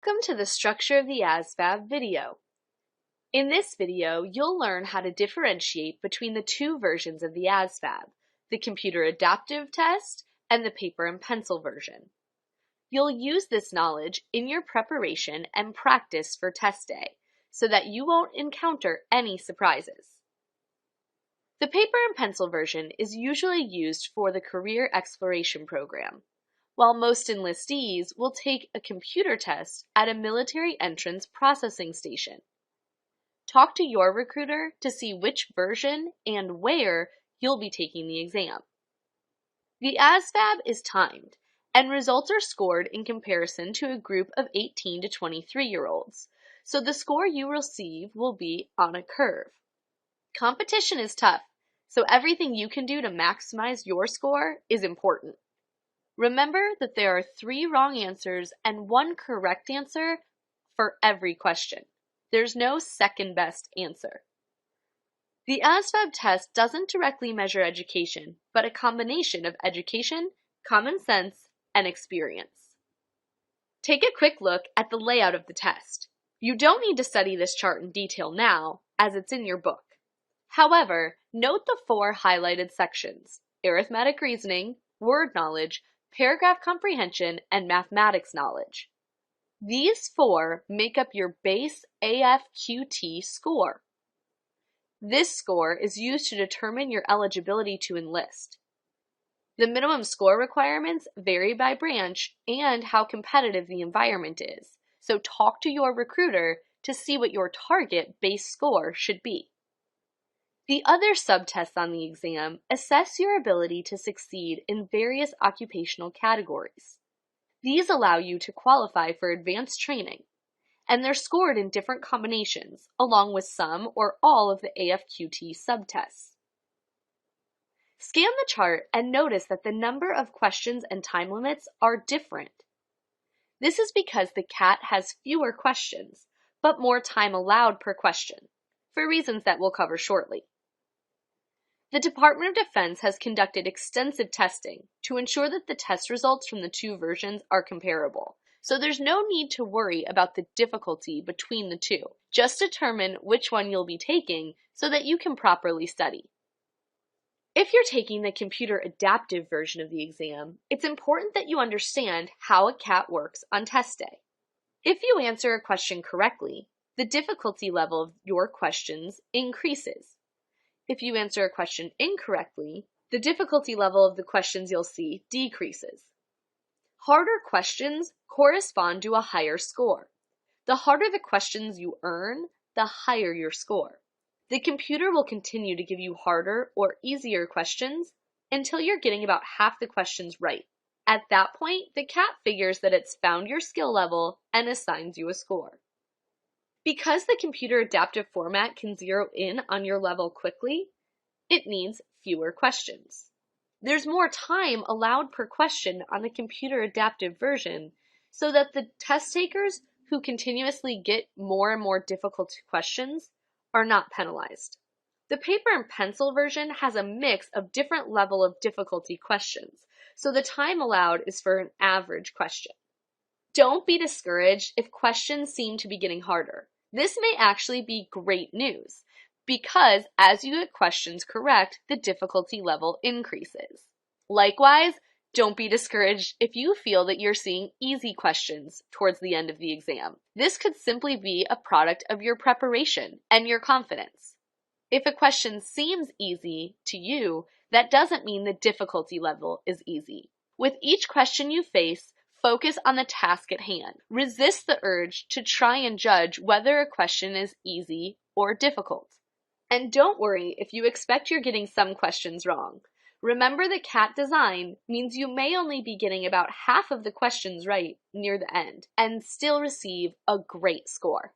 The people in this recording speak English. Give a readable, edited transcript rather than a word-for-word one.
Welcome to the structure of the ASVAB video. In this video, you'll learn how to differentiate between the two versions of the ASVAB, the computer adaptive test and the paper and pencil version. You'll use this knowledge in your preparation and practice for test day so that you won't encounter any surprises. The paper and pencil version is usually used for the Career Exploration Program, while most enlistees will take a computer test at a military entrance processing station. Talk to your recruiter to see which version and where you'll be taking the exam. The ASVAB is timed, and results are scored in comparison to a group of 18 to 23-year-olds, so the score you receive will be on a curve. Competition is tough, so everything you can do to maximize your score is important. Remember that there are 3 wrong answers and 1 correct answer for every question. There's no second best answer. The ASVAB test doesn't directly measure education, but a combination of education, common sense, and experience. Take a quick look at the layout of the test. You don't need to study this chart in detail now, as it's in your book. However, note the 4 highlighted sections: arithmetic reasoning, word knowledge, paragraph comprehension, and mathematics knowledge. These 4 make up your base AFQT score. This score is used to determine your eligibility to enlist. The minimum score requirements vary by branch and how competitive the environment is, so talk to your recruiter to see what your target base score should be. The other subtests on the exam assess your ability to succeed in various occupational categories. These allow you to qualify for advanced training, and they're scored in different combinations, along with some or all of the AFQT subtests. Scan the chart and notice that the number of questions and time limits are different. This is because the CAT has fewer questions, but more time allowed per question, for reasons that we'll cover shortly. The Department of Defense has conducted extensive testing to ensure that the test results from the 2 versions are comparable, so there's no need to worry about the difficulty between the 2. Just determine which one you'll be taking so that you can properly study. If you're taking the computer adaptive version of the exam, it's important that you understand how a CAT works on test day. If you answer a question correctly, the difficulty level of your questions increases. If you answer a question incorrectly, the difficulty level of the questions you'll see decreases. Harder questions correspond to a higher score. The harder the questions you earn, the higher your score. The computer will continue to give you harder or easier questions until you're getting about half the questions right. At that point, the CAT figures that it's found your skill level and assigns you a score. Because the computer adaptive format can zero in on your level quickly, it needs fewer questions. There's more time allowed per question on the computer adaptive version so that the test takers who continuously get more and more difficult questions are not penalized. The paper and pencil version has a mix of different level of difficulty questions, so the time allowed is for an average question. Don't be discouraged if questions seem to be getting harder. This may actually be great news, because as you get questions correct, the difficulty level increases. Likewise, don't be discouraged if you feel that you're seeing easy questions towards the end of the exam. This could simply be a product of your preparation and your confidence. If a question seems easy to you, that doesn't mean the difficulty level is easy. With each question you face, focus on the task at hand. Resist the urge to try and judge whether a question is easy or difficult. And don't worry if you expect you're getting some questions wrong. Remember, the CAT design means you may only be getting about half of the questions right near the end and still receive a great score.